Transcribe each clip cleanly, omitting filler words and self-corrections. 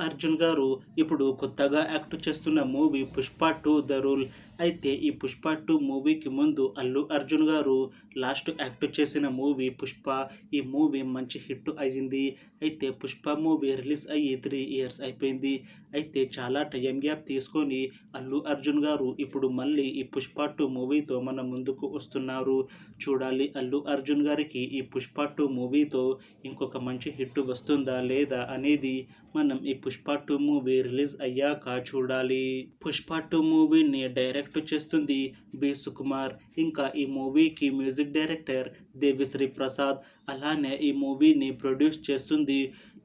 అర్జున్ గారు ఇప్పుడు కొత్తగా యాక్ట్ చేస్తున్న మూవీ 'పుష్ప 2 ద రూల్'. అయితే ఈ 'పుష్ప 2' మూవీకి ముందు అల్లు అర్జున్ గారు లాస్ట్ యాక్ట్ చేసిన మూవీ 'పుష్ప'. ఈ మూవీ మంచి హిట్ అయ్యింది. అయితే 'పుష్ప' మూవీ రిలీజ్ అయ్యి 3 ఇయర్స్ అయిపోయింది. అయితే చాలా టైం గ్యాప్ తీసుకొని అల్లు అర్జున్ గారు ఇప్పుడు మళ్ళీ ఈ 'పుష్ప 2' మూవీతో మన ముందుకు వస్తున్నారు. చూడాలి అల్లు అర్జున్ గారికి ఈ 'పుష్ప 2' మూవీతో ఇంకొక మంచి హిట్ వస్తుందా లేదా అనేది మనం ఈ 'పుష్ప 2' మూవీ రిలీజ్ అయ్యాక చూడాలి. 'పుష్ప 2' మూవీని డైరెక్ట్ చేస్తుంది బి. సుకుమార్. ఇంకా ఈ మూవీకి మ్యూజిక్ డైరెక్టర్ దేవిశ్రీ ప్రసాద్. అలానే ఈ మూవీని ప్రొడ్యూస్ చేస్తుంది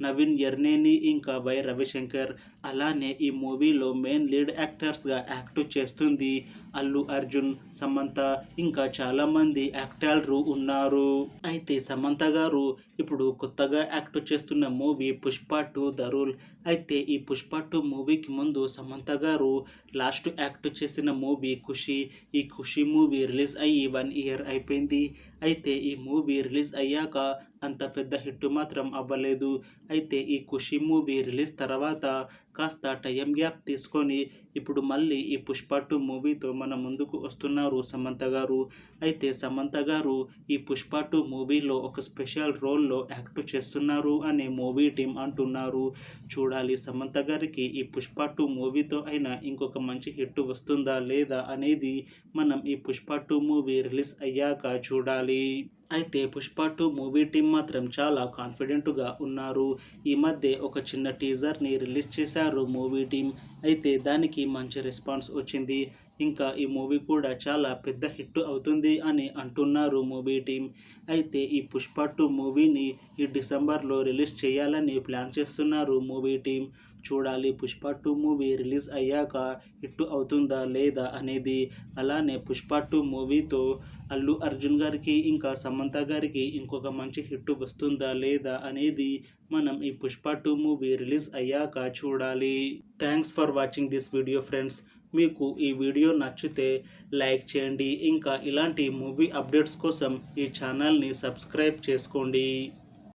నవీన్ ఎర్నేని ఇంకా వై. రవిశంకర్. అలానే ఈ మూవీలో మెయిన్ లీడ్ యాక్టర్స్గా యాక్ట్ చేస్తుంది అల్లు అర్జున్, సమంత ఇంకా చాలామంది యాక్టర్లు ఉన్నారు. అయితే సమంత గారు ఇప్పుడు కొత్తగా యాక్ట్ చేస్తున్న మూవీ 'పుష్ప 2 ద రూల్'. అయితే ఈ 'పుష్ప 2' మూవీకి ముందు సమంత గారు లాస్ట్ యాక్ట్ చేసిన మూవీ 'ఖుషి'. ఈ 'ఖుషి' మూవీ రిలీజ్ అయ్యి 1 ఇయర్ అయిపోయింది. అయితే ఈ మూవీ రిలీజ్ అయ్యాక అంత పెద్ద హిట్ మాత్రం అవ్వలేదు. అయితే ఈ 'ఖుషి' మూవీ రిలీజ్ తర్వాత కాస్త టైం గ్యాప్ తీసుకొని ఇప్పుడు మళ్ళీ ఈ 'పుష్ప 2' మూవీతో మన ముందుకు వస్తున్నారు సమంత గారు. అయితే సమంత గారు ఈ 'పుష్ప 2' మూవీలో ఒక స్పెషల్ రోల్లో యాక్ట్ చేస్తున్నారు అని మూవీ టీం అంటున్నారు. చూడాలి సమంత గారికి ఈ 'పుష్ప 2' మూవీతో అయినా ఇంకొక మంచి హిట్ వస్తుందా లేదా అనేది మనం ఈ 'పుష్ప 2' మూవీ రిలీజ్ అయ్యాక చూడాలి. అయితే 'పుష్ప 2' మూవీ టీం మాత్రం చాలా కాన్ఫిడెంట్గా ఉన్నారు. ఈ మధ్య ఒక చిన్న టీజర్ని రిలీజ్ చేశారు మూవీ టీం. అయితే దానికి మంచి రెస్పాన్స్ వచ్చింది. ఇంకా ఈ మూవీ కూడా చాలా పెద్ద హిట్ అవుతుంది అని అంటున్నారు మూవీ టీం. అయితే ఈ 'పుష్ప 2' మూవీని ఈ డిసెంబర్లో రిలీజ్ చేయాలని ప్లాన్ చేస్తున్నారు మూవీ టీం. చూడాలి 'పుష్ప 2' మూవీ రిలీజ్ అయ్యాక హిట్ అవుతుందా లేదా అనేది. అలానే 'పుష్ప 2' మూవీతో అల్లు అర్జున్ గారికి ఇంకా సమంత గారికి ఇంకొక మంచి హిట్ వస్తుందా లేదా అనేది మనం ఈ 'పుష్ప 2' మూవీ రిలీజ్ అయ్యాక చూడాలి. Thanks for watching this video friends. మీకు ఈ వీడియో నచ్చితే లైక్ చేయండి. ఇంకా ఇలాంటి మూవీ అప్డేట్స్ కోసం ఈ ఛానల్ని సబ్స్క్రైబ్ చేసుకోండి.